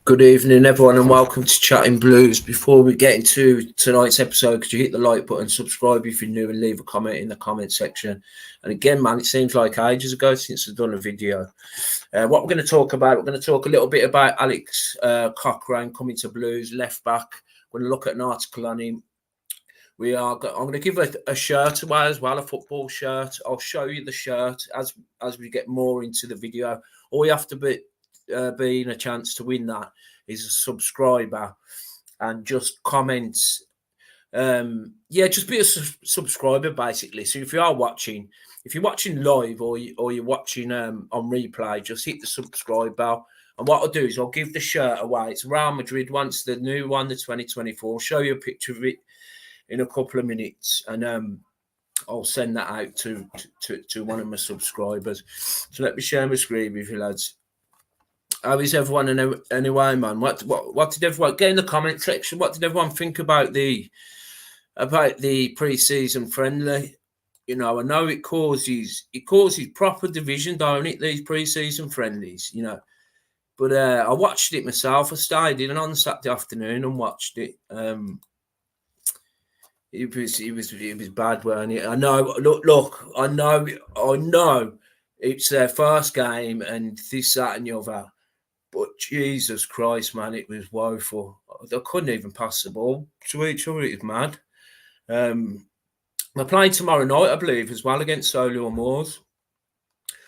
Good evening, everyone, and welcome to Chatting Blues. Before we get into tonight's episode, could you hit the like button, subscribe if you're new, and leave a comment in the comment section. And again, man, it seems like ages ago since I've done a video. What we're going to talk about, we're going to talk a little bit about Alex Cochran coming to Blues, left back. We're going to look at an article on him. I'm going to give a shirt away as well, a football shirt. I'll show you the shirt as we get more into the video. All you have to be in a chance to win that is a subscriber and just comment. Just be a subscriber basically. So if you're watching live or you're watching on replay, just hit the subscribe bell. And what I'll do is I'll give the shirt away. It's Real Madrid once the new one, the 2024. I'll show you a picture of it in a couple of minutes, and I'll send that out to one of my subscribers. So let me share my screen with you, lads. How is everyone anyway, man? What did everyone get in the comment section? What did everyone think about the pre-season friendly? You know, I know it causes proper division, don't it? These pre-season friendlies, you know. But I watched it myself. I stayed in on Saturday afternoon and watched it. It was bad, weren't it? I know. Look. I know. It's their first game, and this, that, and the other. But Jesus Christ, man, it was woeful. They couldn't even pass the ball to each other. It was mad. We're playing tomorrow night, I believe, as well against Solihull Moors.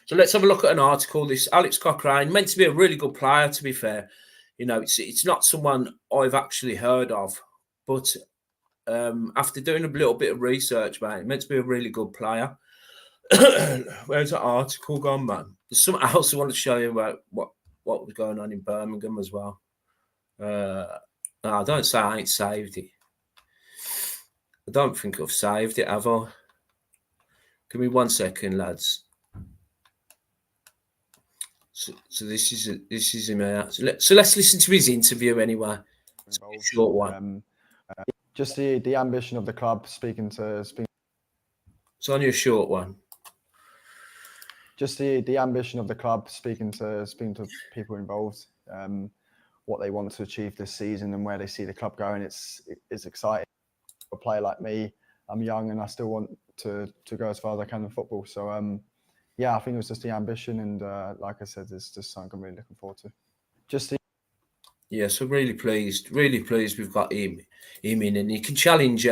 So let's have a look at an article. This Alex Cochrane, meant to be a really good player, to be fair. You know, it's not someone I've actually heard of, but after doing a little bit of research, mate, meant to be a really good player. Where's that article gone, man? There's something else I want to show you about what was going on in Birmingham as well. No, don't say I ain't saved it. I don't think I've saved it, have I? Give me 1 second, lads. So this is him out. So let's listen to his interview anyway. It's a short one. Just the ambition of the club, speaking. It's only a short one. Just the ambition of the club, speaking to people involved, what they want to achieve this season and where they see the club going. It's exciting. For a player like me, I'm young and I still want to go as far as I can in football. So I think it was just the ambition, and like I said, it's just something I'm really looking forward to. So really pleased we've got him in, and he can challenge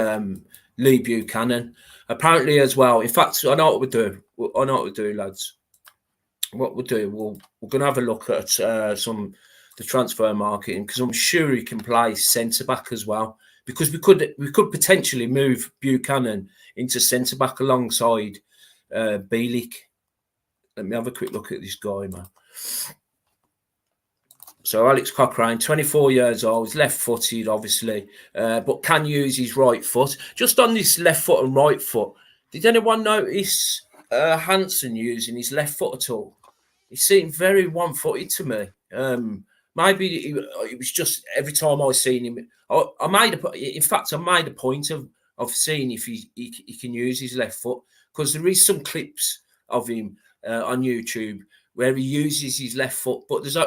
Lee Buchanan apparently as well. In fact, I know what we'll do, lads. What we'll do, we're going to have a look at the transfer marketing, because I'm sure he can play centre back as well, because we could potentially move Buchanan into centre back alongside Bielik. Let me have a quick look at this guy, man. So Alex Cochrane, 24 years old, he's left-footed, obviously, but can use his right foot. Just on this left foot and right foot, did anyone notice Hansen using his left foot at all? He seemed very one-footed to me. Maybe it was just every time I seen him. I made a point of seeing if he can use his left foot, because there is some clips of him on YouTube where he uses his left foot, but there's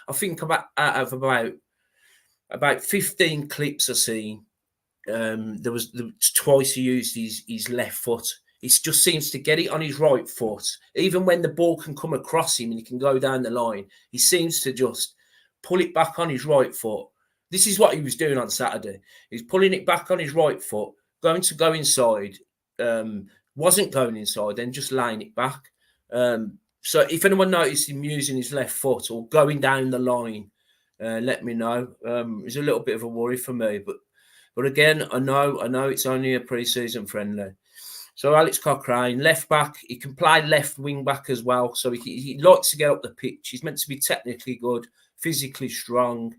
I think out of about 15 clips I've seen, there was twice he used his left foot. He just seems to get it on his right foot. Even when the ball can come across him and he can go down the line, he seems to just pull it back on his right foot. This is what he was doing on Saturday. He's pulling it back on his right foot, going to go inside, wasn't going inside, then just laying it back. So if anyone noticed him using his left foot or going down the line, let me know. It's a little bit of a worry for me, but again, I know it's only a pre-season friendly. So Alex Cochrane, left back, he can play left wing back as well. So he likes to get up the pitch. He's meant to be technically good, physically strong,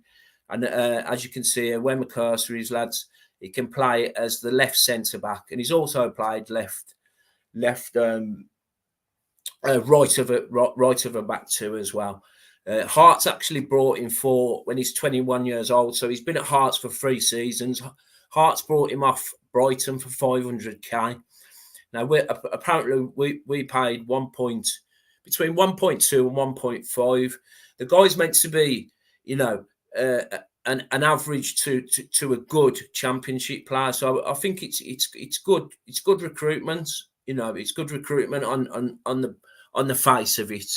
and as you can see, where my cursor is, lads, he can play as the left centre back, and he's also played right of a back too as well. Hearts actually brought him when he's 21 years old, so he's been at Hearts for 3 seasons. Hearts brought him off Brighton for 500k. Now apparently we paid between 1.2 and 1.5. The guy's meant to be, you know, an average to a good championship player. So I think it's good. It's good recruitment. You know, it's good recruitment on the face of it.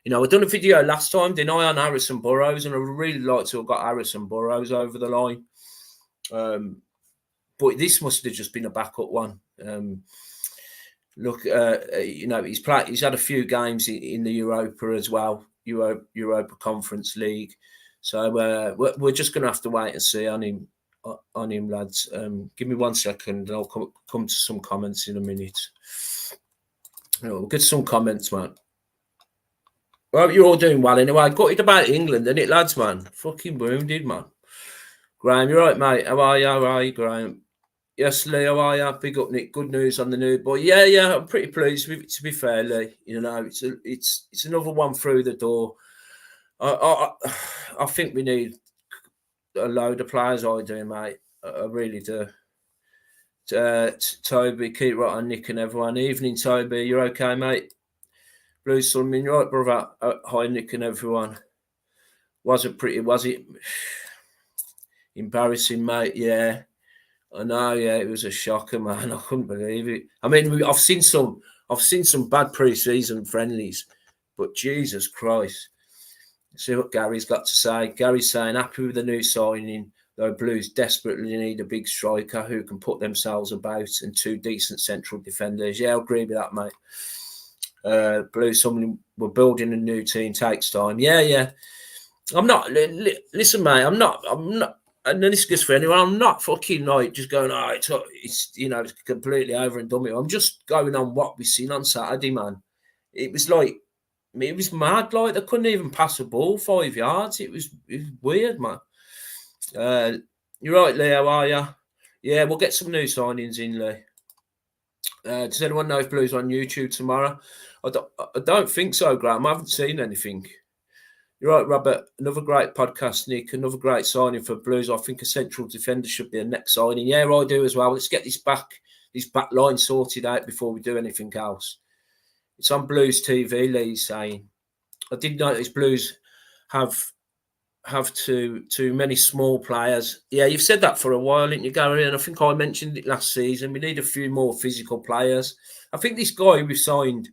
You know, I done a video last time, didn't I, on Harrison Burrows, and I would really like to have got Harrison Burrows over the line. But this must have just been a backup one. Look, you know, he's had a few games in the Europa as well, Europa Conference League. So we're just going to have to wait and see on him, lads. Give me 1 second, and I'll come to some comments in a minute. We'll get some comments, man. Well, you're all doing well anyway. Got it about England, isn't it, lads, man? Fucking wounded, man. Graham, you're right, mate. How are you, Graham? Yes, Lee, how are you? Big up, Nick. Good news on the new boy. Yeah, I'm pretty pleased with it, to be fair, Lee. You know, it's another one through the door. I think we need a load of players, I do, mate. I really do. Toby, keep right on Nick and everyone. Evening, Toby. You're okay, mate? Blue Sunman, you're right, brother. Hi, Nick and everyone. Was it embarrassing, mate? Yeah. I know, yeah, it was a shocker, man. I couldn't believe it. I mean, I've seen some bad pre-season friendlies, but Jesus Christ. See what Gary's got to say. Gary's saying, happy with the new signing, though Blues desperately need a big striker who can put themselves about and 2 decent central defenders. Yeah, I agree with that, mate. Blues, we're building a new team, takes time. Yeah. I'm not, listen, mate, I'm not, and then this goes for anyone, I'm not fucking like just going, it's you know, it's completely over and done with. I'm just going on what we seen on Saturday, man. It was mad, like they couldn't even pass a ball 5 yards. It was weird, man. You're right, Lee, how are you? Yeah, we'll get some new signings in, Lee. Does anyone know if Blues on YouTube tomorrow? I don't think so, Graham. I haven't seen anything. You're right, Robert. Another great podcast, Nick. Another great signing for Blues. I think a central defender should be a next signing. Yeah, I do as well. Let's get this back line sorted out before we do anything else. It's on Blues TV, Lee's saying. I did notice Blues have too many small players. Yeah, you've said that for a while, didn't you, Gary? And I think I mentioned it last season. We need a few more physical players. I think this guy we signed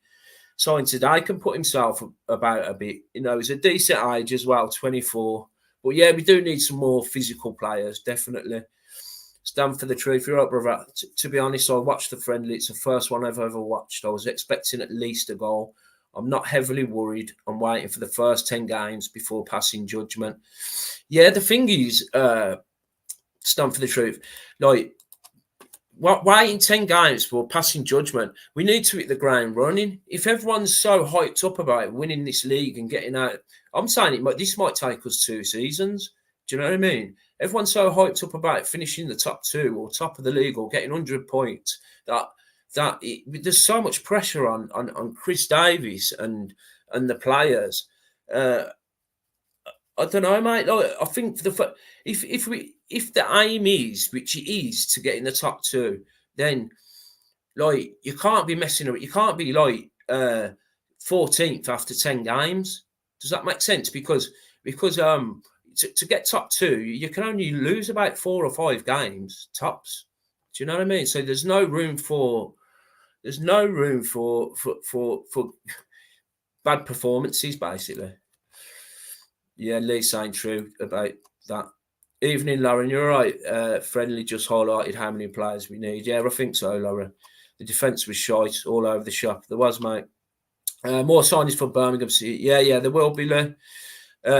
today can put himself about a bit. You know, he's a decent age as well, 24. But yeah, we do need some more physical players, definitely. Stand for the truth. You're right, brother. To be honest, I watched the friendly. It's the first one I've ever watched. I was expecting at least a goal. I'm not heavily worried. I'm waiting for the first 10 games before passing judgment. Yeah, the thing is, stand for the truth. Like, waiting 10 games for passing judgment, we need to hit the ground running. If everyone's so hyped up about winning this league and getting out, I'm saying this might take us 2 seasons. Do you know what I mean? Everyone's so hyped up about finishing the top 2 or top of the league or getting 100 points that there's so much pressure on Chris Davies and the players. I don't know, mate. Like, I think if the aim is, which it is, to get in the top 2, then like you can't be messing around. You can't be like 14th after 10 games. Does that make sense? Because to get top 2, you can only lose about 4 or 5 games tops. Do you know what I mean? So there's no room for bad performances, basically. Yeah, Lee's saying true about that. Evening, Lauren. You're right. Friendly just highlighted how many players we need. Yeah, I think so, Lauren. The defence was shite all over the shop. There was, mate. More signings for Birmingham City. Yeah, there will be, Lee.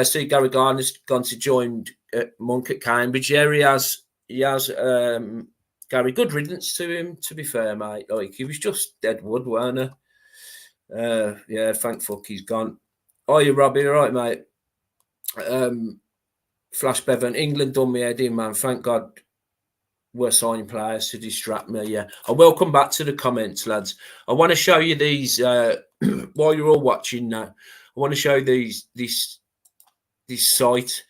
See, Gary Gardner's gone to join Monk at Cambridge. Yeah, he has. Gary, good riddance to him, to be fair, mate. Like, he was just dead wood, weren't he? Yeah, thank fuck he's gone. Oh, you Robbie, all right, mate? Flash Bevan, England done me head in, man. Thank God we're signing players to distract me. Yeah, I will come back to the comments, lads. I want to show you these while you're all watching now. I want to show you this site.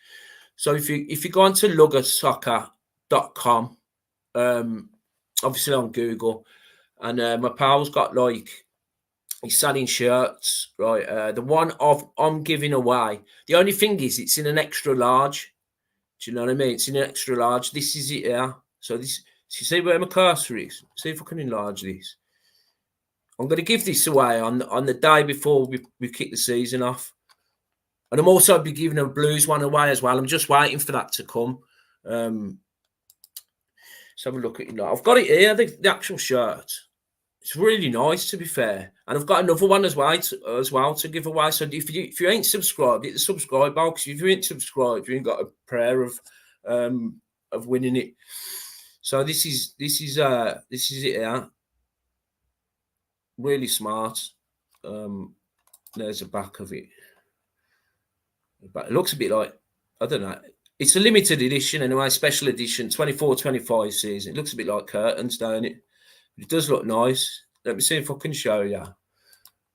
So if you go on to luggersoccer.com, obviously on Google, and my pal's got like, he's selling shirts, right? The one I'm giving away. The only thing is, it's in an extra large. Do you know what I mean? It's in extra large. This is it here. So this, so you see where my cursor is? See if I can enlarge this. I'm going to give this away on the day before we kick the season off. And I'm also be giving a Blues one away as well. I'm just waiting for that to come. Let's have a look at it now. I've got it here, the actual shirt. It's really nice, to be fair. And I've got another one as well to give away. So if you ain't subscribed, hit the subscribe box. If you ain't subscribed, you ain't got a prayer of winning it. So this is it here. Really smart. There's the back of it. But it looks a bit like, I don't know. It's a limited edition anyway, special edition, 24-25 season. It looks a bit like curtains, don't it? It does look nice. Let me see if I can show you.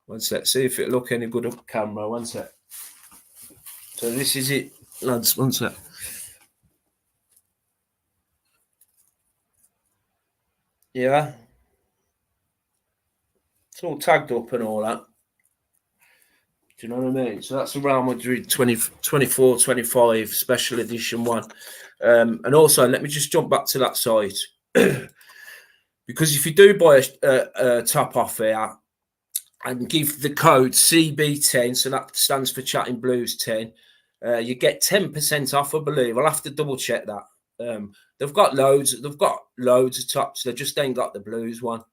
One sec. See if it'll look any good up camera. One sec. So this is it, lads. One sec. Yeah. It's all tagged up and all that. Do you know what I mean? So that's a Real Madrid 24-25 special edition one. And also, let me just jump back to that site. Because if you do buy a top off here and give the code CB10, so that stands for Chatting Blues 10, you get 10% off, I believe. I'll have to double check that. They've got loads of tops. They just ain't got the Blues one.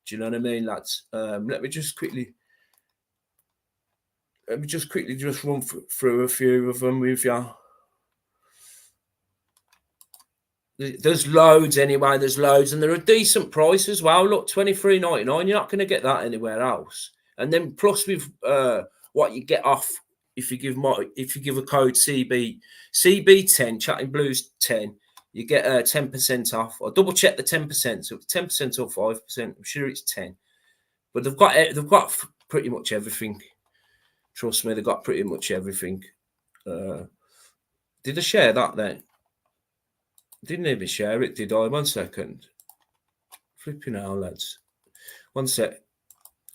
Do you know what I mean, lads? Let me just quickly run through a few of them with you. There's loads anyway. There's loads, and they're a decent price as well. Look, $23.99. You're not going to get that anywhere else. And then plus with what you get off if you give a code CB10 Chatting Blues 10, you get 10% off. I'll double check the 10%. So 10% or 5%. I'm sure it's 10. But they've got pretty much everything. Trust me, they've got pretty much everything. Did I share that then? Didn't even share it, did I? 1 second. Flipping hell, lads. 1 sec.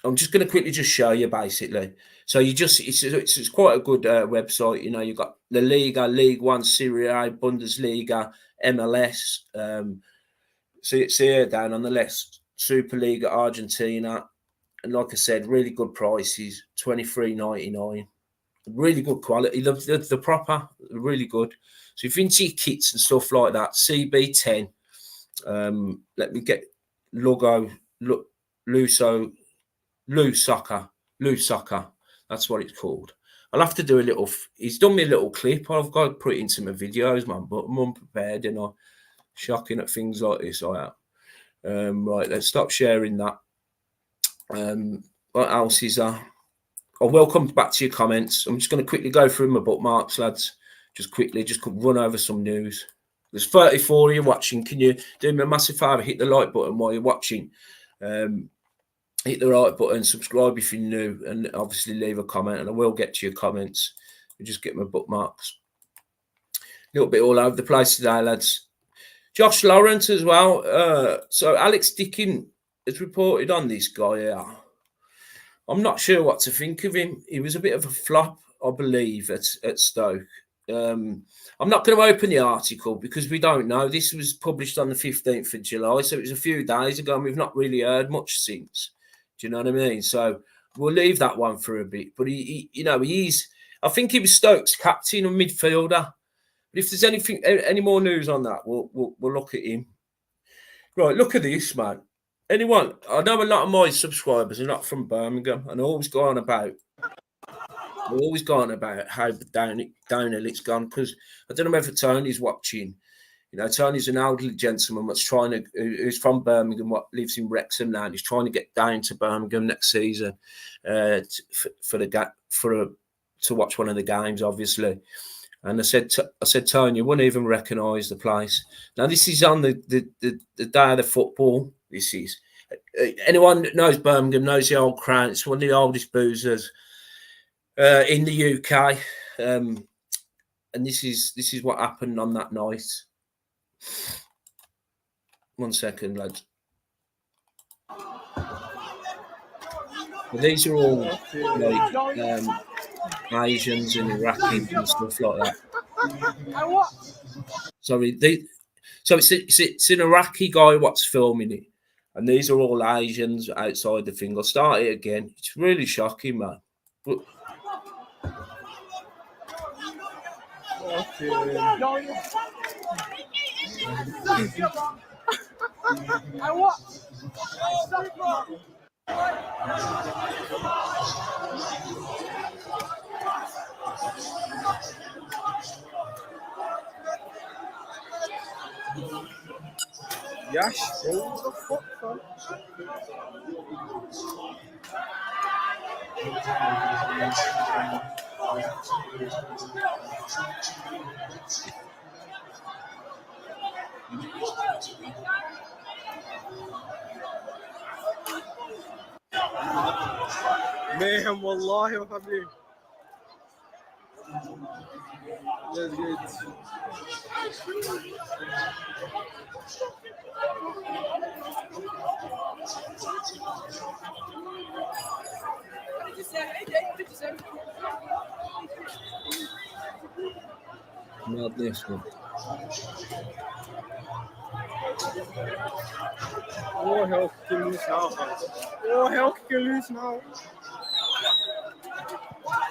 I'm just going to quickly just show you, basically. So it's quite a good website. You know, you've got La Liga, League One, Serie A, Bundesliga, MLS. So it's here down on the left, Superliga Argentina. And like I said, really good prices, $23.99. Really good quality. The proper, really good. So if you're into your kits and stuff like that, CB10. Let me get logo, Lou Soccer. That's what it's called. I'll have to do a little. He's done me a little clip. I've got to put it into my videos, man. But I'm unprepared, you know. Shocking at things like this. I am. Right, let's stop sharing that. What else is there? I'll welcome back to your comments. I'm just going to quickly go through my bookmarks, lads. Just run over some news. There's 34 of you watching. Can you do me a massive favour? Hit the like button while you're watching. Hit the like button, subscribe if you're new, and obviously leave a comment, and I will get to your comments. We just get my bookmarks. A little bit all over the place today, lads. Josh Lawrence as well. So Alex Dickin has reported on this guy here. I'm not sure what to think of him. He was a bit of a flop, I believe, at Stoke. I'm not going to open the article because we don't know. This was published on the 15th of July, so it was a few days ago, and we've not really heard much since. Do you know what I mean? So we'll leave that one for a bit. But I think he was Stoke's captain and midfielder. But if there's any more news on that, we'll look at him. Right, look at this, man. I know a lot of my subscribers are not from Birmingham, and always go on about how downhill it's gone, because I don't know whether Tony's watching. You know, Tony's an elderly gentleman who's from Birmingham, lives in Wrexham now, and he's trying to get down to Birmingham next season to watch one of the games, obviously. And I said, Tony, you wouldn't even recognise the place. Now, this is on the day of the football. This is anyone that knows Birmingham knows the old Crown. It's one of the oldest boozers in the UK, and this is what happened on that night. 1 second, lads. Well, these are all like Asians and Iraqis and stuff like that. Sorry, so it's an Iraqi guy what's filming it, and these are all Asians outside the thing. I'll start it again. It's really shocking, man. But, Yash, bro. What the fuck, fam? Mayhem, wallahi, wa habib. That's good. madness, man. Oh, hell, can lose now, fam. Oh, hell, can lose now.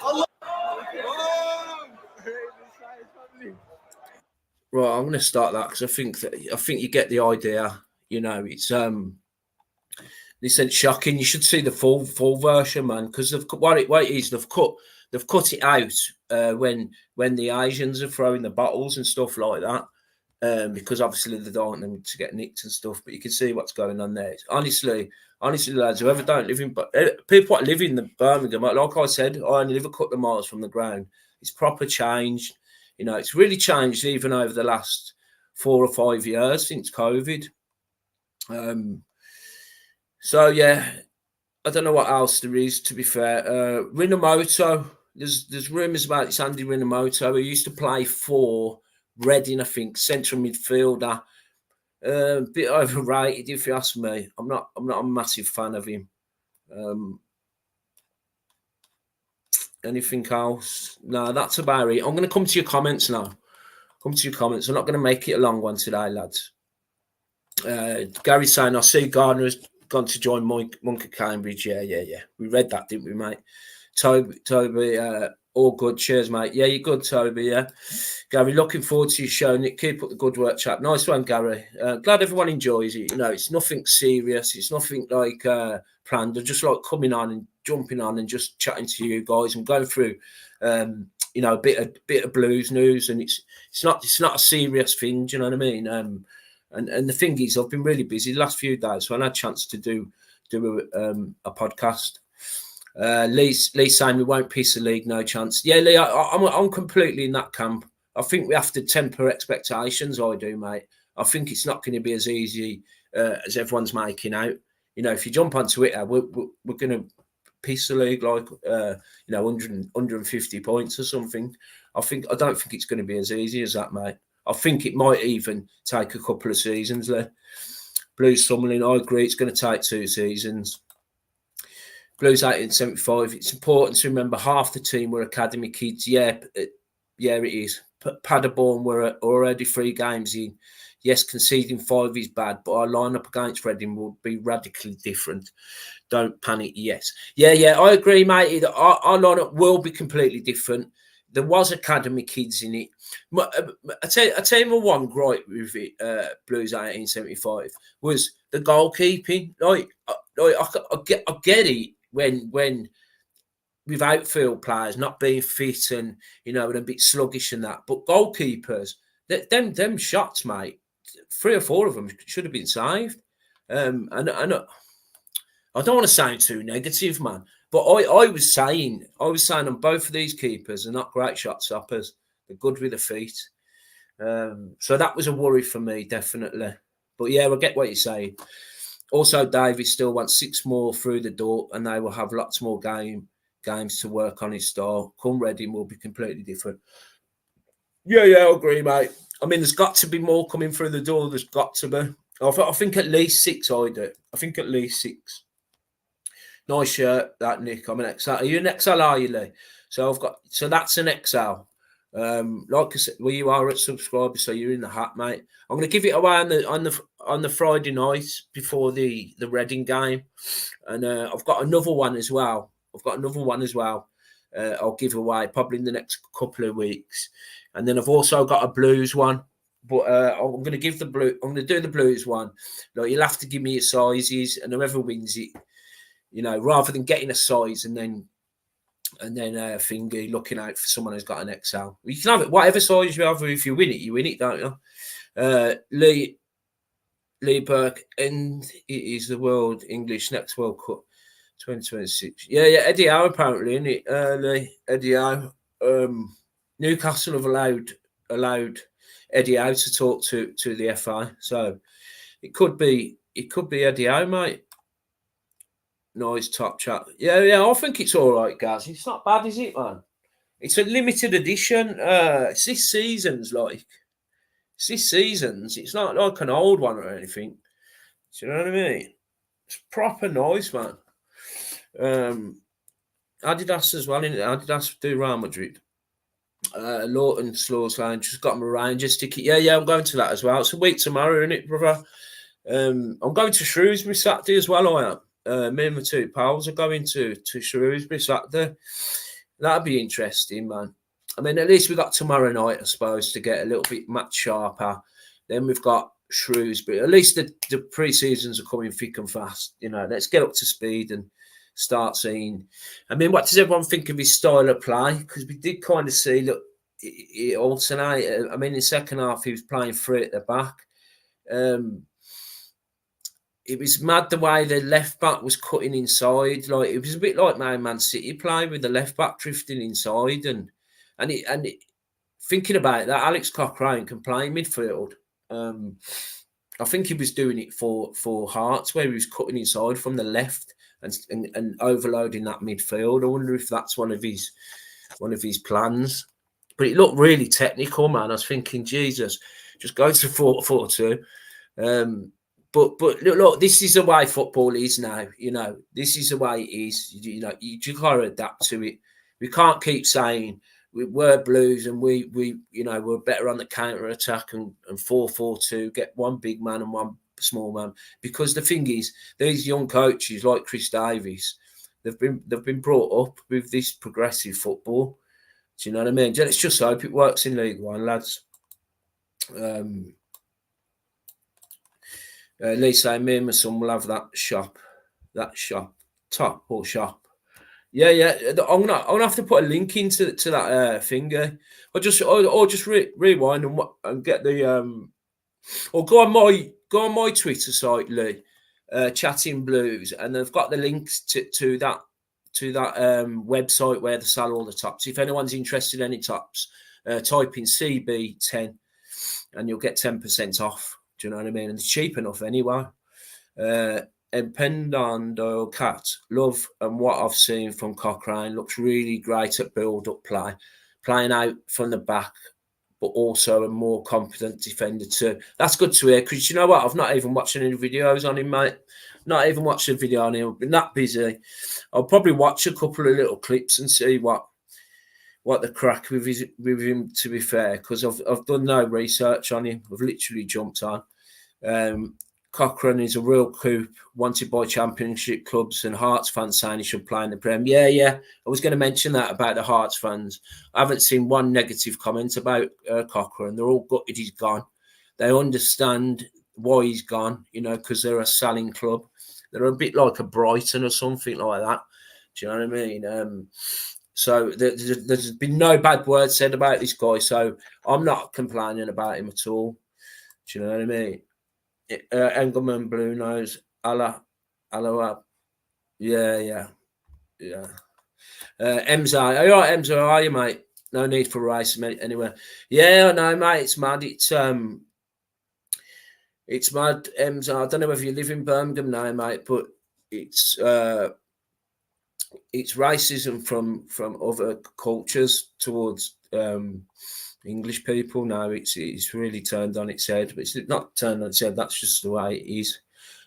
Allah. Oh, hey, this guy is family. Right, I'm going to start that because I think you get the idea. You know, it's shocking. You should see the full version, man, because what it is they've cut it out when the Asians are throwing the bottles and stuff like that. Because obviously they don't want them to get nicked and stuff, but you can see what's going on there. Honestly, lads, whoever don't live in, people that live in the Birmingham, like I said, I only live a couple of miles from the ground. It's proper changed. You know, it's really changed even over the last 4 or 5 years since COVID. So yeah, I don't know what else there is. To be fair, Rinamoto. There's rumours about this Andy Rinamoto, who used to play for Reading, I think, central midfielder. A bit overrated, if you ask me. I'm not a massive fan of him. Anything else? No, that's about it. I'm going to come to your comments now. I'm not going to make it a long one today, lads. Gary's saying, I see Gardner has gone to join Monk at Cambridge. Yeah. We read that, didn't we, mate? Toby, all good. Cheers, mate. Yeah, you're good, Toby. Yeah, Gary, looking forward to you showing it. Keep up the good work, chap. Nice one, Gary. Glad everyone enjoys it. You know, it's nothing serious. It's nothing like planned. I just like coming on and jumping on and just chatting to you guys and going through, you know, a bit of blues news. And it's not a serious thing. Do you know what I mean? And the thing is, I've been really busy the last few days, so I had a chance to do a podcast. Lee's saying we won't piss the league, no chance. Yeah, Lee, I'm completely in that camp. I think we have to temper expectations. I do, mate. I think it's not going to be as easy as everyone's making out. You know, if you jump on Twitter, we're going to piss the league like 150 points or something. I don't think it's going to be as easy as that, mate. I think it might even take a couple of seasons. Blues Summerlin, I agree. It's going to take 2 seasons. Blues 1875. It's important to remember half the team were academy kids. Yeah, it is. Paderborn were already 3 games in. Yes, conceding 5 is bad, but our lineup against Reading will be radically different. Don't panic. Yes. Yeah, I agree, mate. Our lineup will be completely different. There was academy kids in it. I tell you my one gripe with it, Blues 1875 was the goalkeeping. Like I get it when with outfield players not being fit and and a bit sluggish and that, but goalkeepers, them shots, mate, 3 or 4 of them should have been saved. And I don't want to sound too negative, man. But I was saying on both of these keepers are not great shot stoppers. They're good with the feet. So that was a worry for me, definitely. But yeah, I get what you're saying. Also, Davies still wants 6 more through the door, and they will have lots more games to work on his style. Come Reading will be completely different. Yeah, I agree, mate. I mean, there's got to be more coming through the door. There's got to be. I think at least 6, I do. I think at least 6. Nice shirt, that, Nick. I'm an XL. Are you an XL, are you, Lee? So that's an XL. Like I said, well, you are a subscriber, so you're in the hat, mate. I'm going to give it away on the Friday night before the Reading game, and I've got another one as well. I'll give away probably in the next couple of weeks, and then I've also got a Blues one. But I'm going to give the blue. I'm going to do the Blues one. Like, you'll have to give me your sizes, and whoever wins it, you know, rather than getting a size and then Fingy looking out for someone who's got an XL. You can have it whatever size you have. If you win it, don't you? Lee Burke, and it is the World English next World Cup 2026. Yeah, Eddie Howe apparently, isn't it? Lee, Eddie Howe. Newcastle have allowed Eddie Howe to talk to the FI, so it could be Eddie Howe, mate. Nice top chat. Yeah, I think it's all right, guys. It's not bad, is it, man? It's a limited edition. It's this season's. It's not like an old one or anything. Do you know what I mean? It's proper nice, man. Adidas as well, innit? Adidas do Real Madrid. Lawton Slows Line just got my Rangers ticket. Yeah, I'm going to that as well. It's a week tomorrow, isn't it, brother? I'm going to Shrewsbury Saturday as well, I am. Me and my two pals are going to Shrewsbury Saturday. That'll be interesting, man. I mean, at least we got tomorrow night, I suppose, to get a little bit match sharper. Then we've got Shrewsbury. At least the pre-seasons are coming thick and fast. You know, let's get up to speed and start seeing. I mean, what does everyone think of his style of play? Because we did kind of see, look, it alternated. I mean, in the second half, he was playing free at the back. It was mad the way the left back was cutting inside. Like, it was a bit like Man City play with the left back drifting inside, and thinking about that, Alex Cochrane can play midfield. I think he was doing it for Hearts, where he was cutting inside from the left and overloading that midfield. I wonder if that's one of his plans. But it looked really technical, man. I was thinking, Jesus, just go to 4-4-2. But look, this is the way football is now. You know, this is the way it is. You know, you got to adapt to it. We can't keep saying we're Blues and we we're better on the counter attack and 4-4-2, get one big man and one small man. Because the thing is, these young coaches like Chris Davies, they've been brought up with this progressive football. Do you know what I mean? Let's just hope it works in League One, lads. Lee saying me and my son will have that shop, top or shop. Yeah. I'm gonna have to put a link into that finger. Or just rewind and get the or go on my Twitter site, Lee, Chatting Blues, and they've got the links to that website where they sell all the tops. If anyone's interested in any tops, type in CB10 and you'll get 10% off. Do you know what I mean? And it's cheap enough anyway. Pendando Cat, love and what I've seen from Cochrane, looks really great at build-up play, playing out from the back, but also a more confident defender too. That's good to hear, because you know what? I've not even watched any videos on him, mate. Not even watched a video on him. I've been that busy. I'll probably watch a couple of little clips and see what the crack with him, to be fair, because I've done no research on him. I've literally jumped on. Cochran is a real coup, wanted by championship clubs, and Hearts fans saying he should play in the Prem. Yeah. I was going to mention that about the Hearts fans. I haven't seen one negative comment about Cochran. They're all gutted he's gone. They understand why he's gone, you know, because they're a selling club. They're a bit like a Brighton or something like that. Do you know what I mean? So there's been no bad words said about this guy, so I'm not complaining about him at all. Do you know what I mean? Engelman, Blue Nose, Allah, yeah. Emza, are you all right, Emza? How are you, mate? No need for rice, mate. Anyway, yeah, no, mate, it's mad. It's mad, Emza. I don't know if you live in Birmingham now, mate, but it's racism from other cultures towards English people now. It's really turned on its head, but it's not turned on its head. That's just the way it is.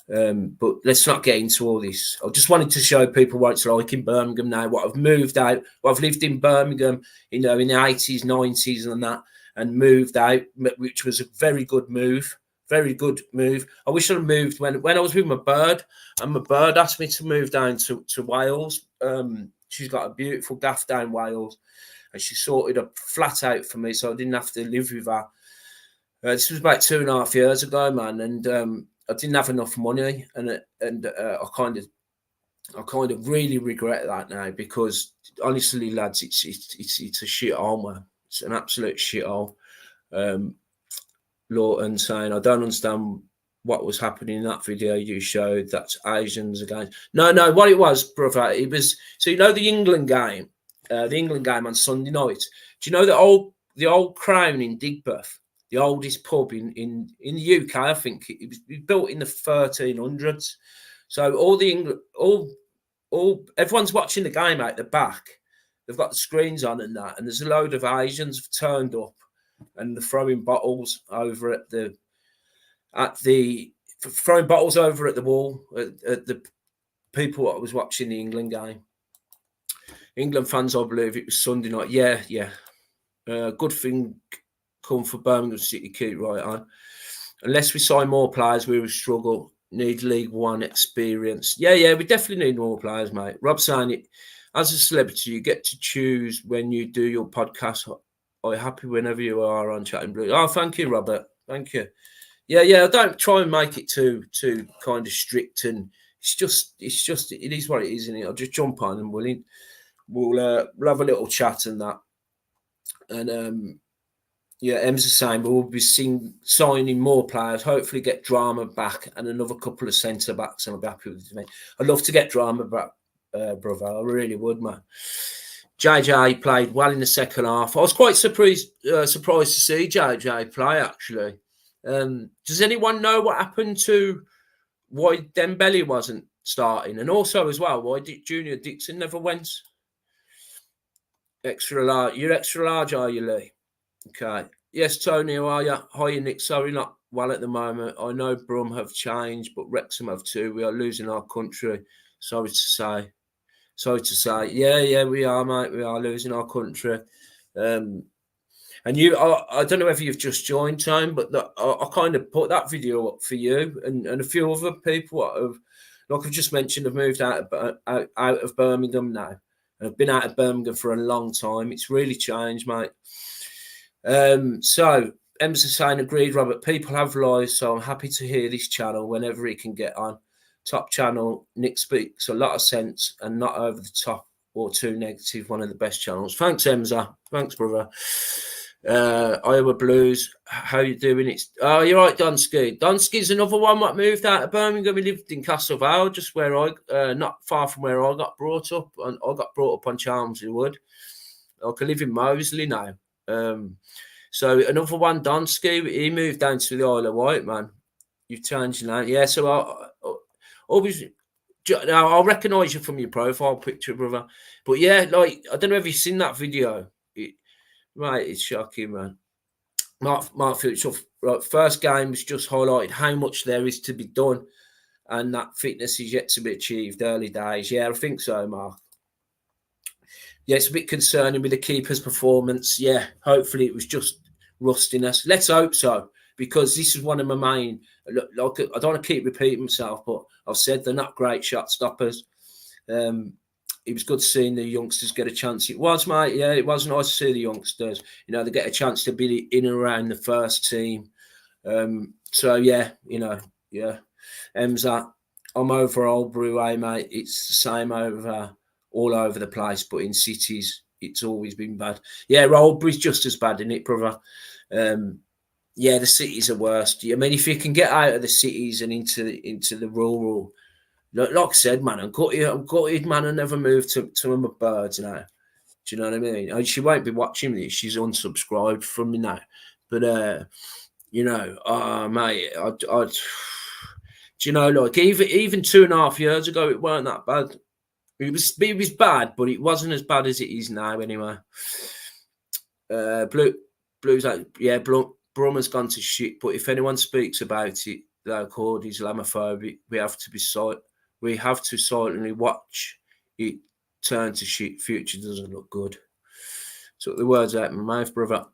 But let's not get into all this. I just wanted to show people what it's like in Birmingham now, what I've moved out, what I've lived in Birmingham, in the 80s, 90s and that, and moved out, which was a very good move. Very good move. I wish I'd moved when I was with my bird, and my bird asked me to move down to Wales. She's got a beautiful gaff down Wales, and she sorted a flat out for me, so I didn't have to live with her. This was about 2.5 years ago, man, and I didn't have enough money, and I kind of really regret that now, because honestly, lads, it's a shit hole, man. It's an absolute shit hole. Lawton saying, I don't understand what was happening in that video you showed. That's Asians again. No, what it was, brother, it was, so the England game on Sunday night. Do you know the old Crown in Digbeth, the oldest pub in the UK? I think it was built in the 1300s. So everyone's watching the game out the back. They've got the screens on and that, and there's a load of Asians have turned up, and they're throwing bottles over at the wall at the people that was watching the England game. England fans, I believe it was Sunday night. Yeah. Good thing come for Birmingham City, keep right on. Unless we sign more players, we will struggle. Need League One experience. Yeah, we definitely need more players, mate. Rob saying it, as a celebrity, you get to choose when you do your podcast. I'm happy whenever you are on Chatting Blue. Oh, thank you, Robert. Thank you. Yeah. I don't try and make it too kind of strict, and it's just it is what it is, isn't it? I'll just jump on and we'll have a little chat and that. And Em's the same, but we'll be signing more players. Hopefully, get Drama back and another couple of centre backs, and I'll be happy with it. I'd love to get Drama back, brother. I really would, man. JJ played well in the second half. I was quite surprised to see JJ play, actually. Does anyone know what happened to why Dembele wasn't starting? And also, as well, why Junior Dixon never went? Extra large. You're extra large, are you, Lee? Okay. Yes, Tony, how are you? Hi, Nick. Sorry, not well at the moment. I know Brum have changed, but Wrexham have too. We are losing our country. Sorry to say. Yeah, we are, mate. We are losing our country. And I don't know if you've just joined, Tom, but I kind of put that video up for you and a few other people that have, like I've just mentioned, have moved out of Birmingham now. And I've been out of Birmingham for a long time. It's really changed, mate. So, Emerson saying, agreed, Robert. People have lives, so I'm happy to hear this channel whenever he can get on. Top channel. Nick speaks a lot of sense and not over the top or too negative. One of the best channels. Thanks, Emza. Thanks, brother. Iowa Blues. How you doing? You're right, Donsky. Donsky's another one that moved out of Birmingham. He lived in Castle Vale, just where not far from where I got brought up. And I got brought up on Chelmsley Wood. I can live in Moseley now. So another one, Donsky. He moved down to the Isle of Wight, man. You've changed your name. Yeah, so I'll recognise you from your profile picture, brother. But yeah, like, I don't know if you've seen that video. Right, it's shocking, man. Mark Phillips, right, first game was just highlighted how much there is to be done, and that fitness is yet to be achieved. Early days, yeah, I think so, Mark. Yeah, it's a bit concerning with the keeper's performance. Yeah, hopefully it was just rustiness. Let's hope so, because this is one of my main. Like, I don't want to keep repeating myself, but I've said they're not great shot stoppers. It was good seeing the youngsters get a chance. It was, mate. Yeah, it was nice to see the youngsters. They get a chance to be in and around the first team. So, yeah, yeah. Emza, I'm over Oldbury way, mate. It's the same all over the place, but in cities, it's always been bad. Yeah, Oldbury's just as bad, isn't it, brother? Yeah, the cities are worst. I mean, if you can get out of the cities and into the rural, like I said, man, I'm gutted, man. I never moved to my birds now. Do you know what I mean? She won't be watching this. She's unsubscribed from me now. But, mate, do you know, like, even 2.5 years ago, it weren't that bad. It was bad, but it wasn't as bad as it is now, anyway. Blues, like, yeah, Brum has gone to shit, but if anyone speaks about it, they're called Islamophobic. We have to silently watch it turn to shit. Future doesn't look good. Took the words out of my mouth, brother.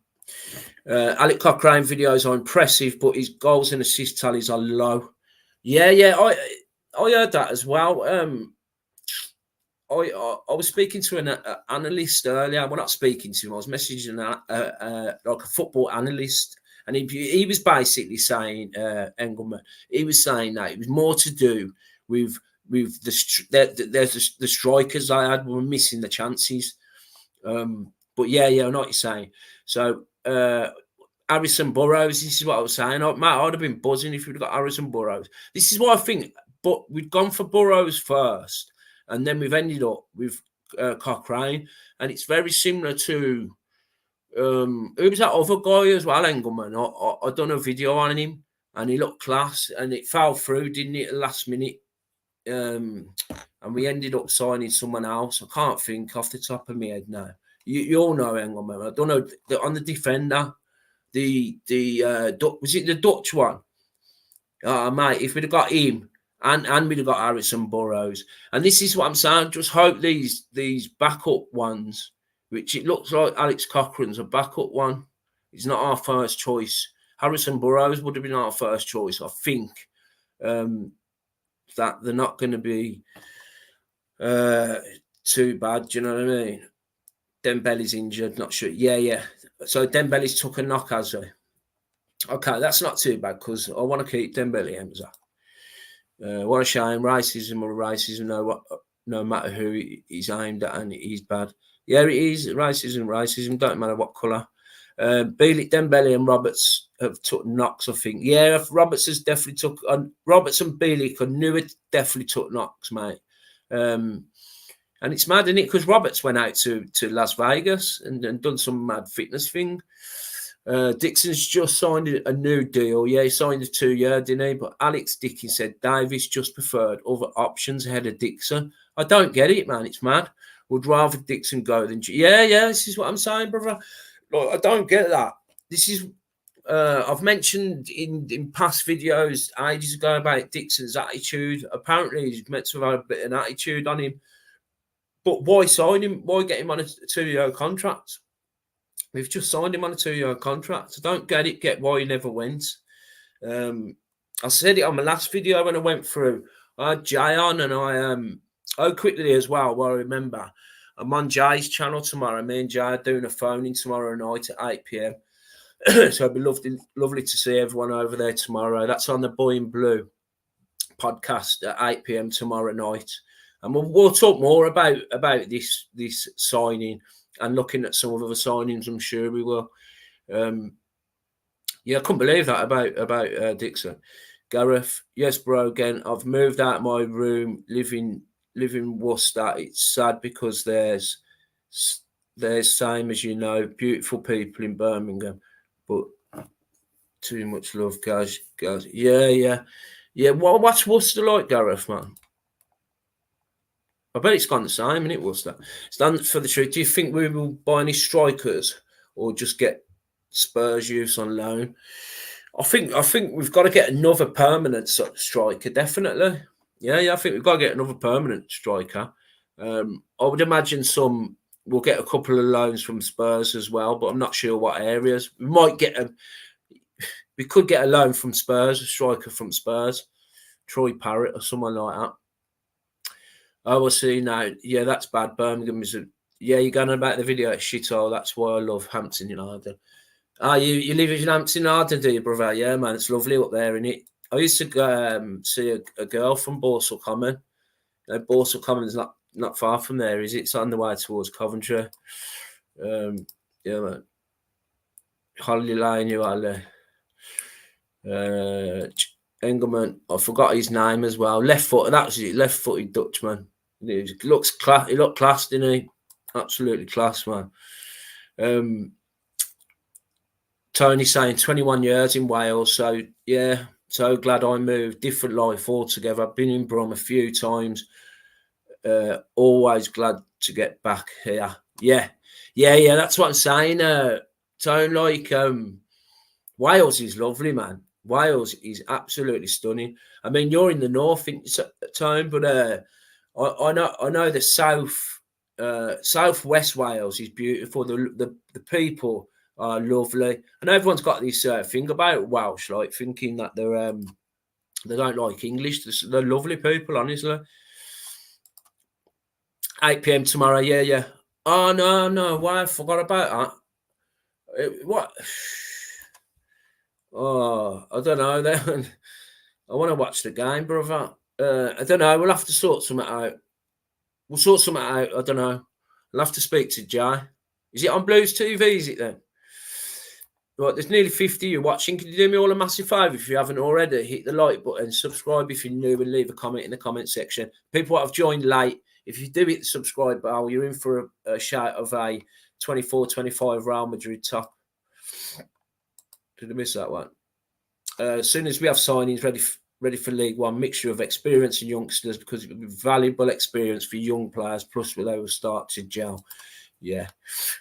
Alec Cochrane videos are impressive, but his goals and assist tallies are low. Yeah, I heard that as well. I was speaking to an analyst earlier. Well, not speaking to him. I was messaging like a football analyst, and he was basically saying, Engelman. He was saying that it was more to do with the strikers I had were missing the chances. But yeah, I know what you're saying. So Harrison Burrows, this is what I was saying. Mate, I'd have been buzzing if we'd got Harrison Burrows. This is what I think. But we'd gone for Burrows first, and then we've ended up with Cochrane, and it's very similar to who was that other guy as well, Engelman. I done a video on him, and he looked class, and it fell through, didn't it, at the last minute? And we ended up signing someone else. I can't think off the top of my head now. You all know Engelman. I don't know on the defender. Was it the Dutch one? Mate, if we'd have got him and we'd have got Harrison Burrows, and this is what I'm saying. Just hope these backup ones, which it looks like Alex Cochran's a backup one. He's not our first choice. Harrison Burrows would have been our first choice, I think. That they're not going to be too bad. Do you know what I mean? Dembele's injured, not sure. Yeah. So Dembele's took a knock, has he? Okay, that's not too bad because I want to keep Dembele, Hamza. What a shame. Racism, no matter who he's aimed at, and he's bad. Yeah, it is. Racism, don't matter what colour. Dembele and Roberts have took knocks, I think. Yeah, Roberts has definitely took... Roberts and Bielik, I knew it, definitely took knocks, mate. And it's mad, isn't it? Because Roberts went out to Las Vegas and done some mad fitness thing. Dixon's just signed a new deal. Yeah, he signed a 2-year, didn't he? But Alex Dickey said Davis just preferred other options ahead of Dixon. I don't get it, man. It's mad. Would rather Dixon go than... Yeah, this is what I'm saying, brother. Look, I don't get that. This is... I've mentioned in past videos ages ago about Dixon's attitude. Apparently, he's meant to have had a bit of an attitude on him. But why sign him? Why get him on a 2-year contract? We've just signed him on a 2-year contract. I don't get why he never went. I said it on my last video when I went through. I had Jay on, and quickly as well, I remember. I'm on Jay's channel tomorrow. Me and Jay are doing a phone-in tomorrow night at 8 p.m. So it'd be lovely to see everyone over there tomorrow. That's on the Boy in Blue podcast at 8 p.m. tomorrow night. And we'll talk more about this signing and looking at some of the other signings. I'm sure we will. I couldn't believe that about Dixon. Gareth, yes, bro. Again, I've moved out of my room, living Worcester. It's sad because there's same as you know, beautiful people in Birmingham, but too much love, guys. Yeah. What's Worcester like, Gareth, man? I bet it's gone the same, and it was that. Stand for the truth. Do you think we will buy any strikers or just get Spurs use on loan? I think we've got to get another permanent striker, definitely. Yeah, I think we've got to get another permanent striker. I would imagine we'll get a couple of loans from Spurs as well, but I'm not sure what areas. We could get a loan from Spurs, a striker from Spurs, Troy Parrott or someone like that. I will see now. Yeah, that's bad. Birmingham is you're going about the video. It's shithole. That's why I love Hampton United. You live in Hampton United, do you, brother? Yeah, man, it's lovely up there, isn't it? I used to see a girl from Borsal Common. Borsal Common is not far from there, is it? It's on the way towards Coventry. Yeah, man. Holly Lane, you are there. Engelman, I forgot his name as well. Left-footed Dutchman. He looked class, didn't he? Absolutely class, man. Tony saying 21 years in Wales. So, yeah, so glad I moved. Different life altogether. I've been in Brum a few times. Always glad to get back here. Yeah, that's what I'm saying. Tone, Wales is lovely, man. Wales is absolutely stunning. I mean, you're in the north in time, but I know the southwest Wales is beautiful. The people are lovely, and everyone's got this thing about Welsh, like thinking that they don't like English. They're lovely people, honestly. 8 p.m. tomorrow. Yeah. Oh no! Why I forgot about that. What? Oh, I don't know. Then I want to watch the game, brother. I don't know. We'll have to sort something out. We'll sort something out. I don't know. I'll have to speak to Jai. Is it on Blues TV? Is it then? Right, there's nearly 50 you watching. Can you do me all a massive favour if you haven't already? Hit the like button, subscribe if you're new, and leave a comment in the comment section. People that have joined late, if you do hit the subscribe bell, you're in for a shout of a 24-25 Real Madrid top. Did I miss that one? As soon as we have signings ready for League One, mixture of experience and youngsters, because it will be valuable experience for young players, plus they will start to gel. Yeah,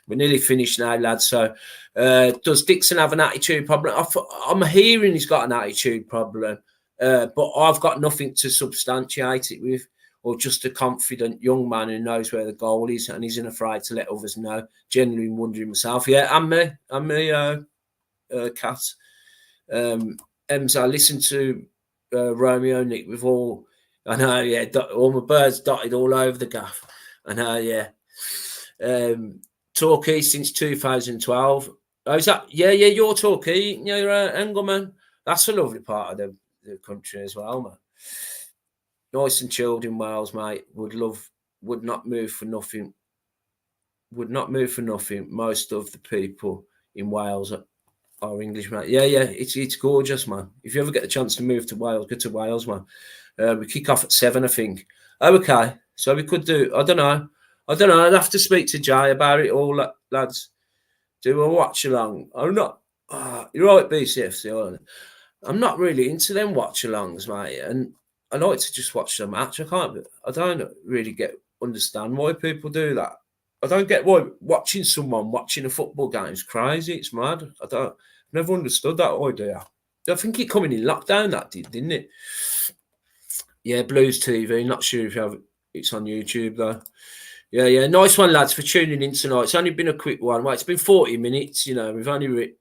we're nearly finished now, lads. So, does Dixon have an attitude problem? I'm hearing he's got an attitude problem, but I've got nothing to substantiate it with, or just a confident young man who knows where the goal is and isn't afraid to let others know. Generally wondering myself, yeah, and me, Cat. Ems, I listened to Romeo, Nick, with all, I know, yeah, all my birds dotted all over the gaff. I know, yeah. Torquay since 2012. Oh, is that? Yeah, you're Torquay. You're Engelman. That's a lovely part of the country as well, man. Nice and chilled in Wales, mate. Would not move for nothing. Would not move for nothing. Most of the people in Wales are English, mate. Yeah, it's gorgeous, man. If you ever get the chance to move to Wales, go to Wales, man. We kick off at 7, I think. Oh, okay. So we could do, I don't know. I'd have to speak to Jay about it all, lads. Do a watch along. I'm not, you're right, BCFC. I'm not really into them watch alongs, mate. And I like to just watch the match. I don't really understand why people do that. I don't get why watching someone watching a football game is crazy. It's mad. Never understood that idea. I think it coming in lockdown, that didn't it? Yeah, Blues TV. Not sure if you have it's on YouTube though. Yeah. Nice one, lads, for tuning in tonight. It's only been a quick one. Well, it's been 40 minutes. You know, we've only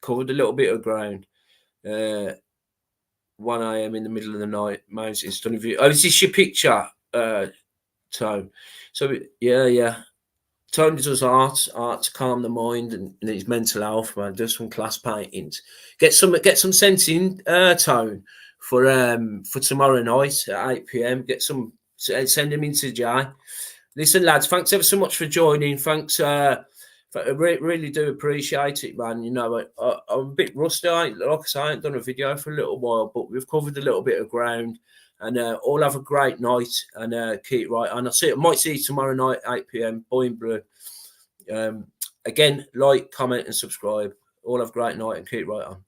covered a little bit of ground. 1 a.m. in the middle of the night. Moses, stunning view. Oh, is this your picture, Tone? So yeah. Tony does art to calm the mind and his mental health, man. Does some class paintings. Get some sense in, Tone, for tomorrow night at 8 p.m. Send him into Jai. Listen, lads, thanks ever so much for joining. Thanks, I really do appreciate it, man. You know, I'm a bit rusty. Like I say, I ain't done a video for a little while, but we've covered a little bit of ground. And all have a great night and keep right on. I might see you tomorrow night, 8 p.m. Boy in Blue. Again, like, comment, and subscribe. All have a great night and keep right on.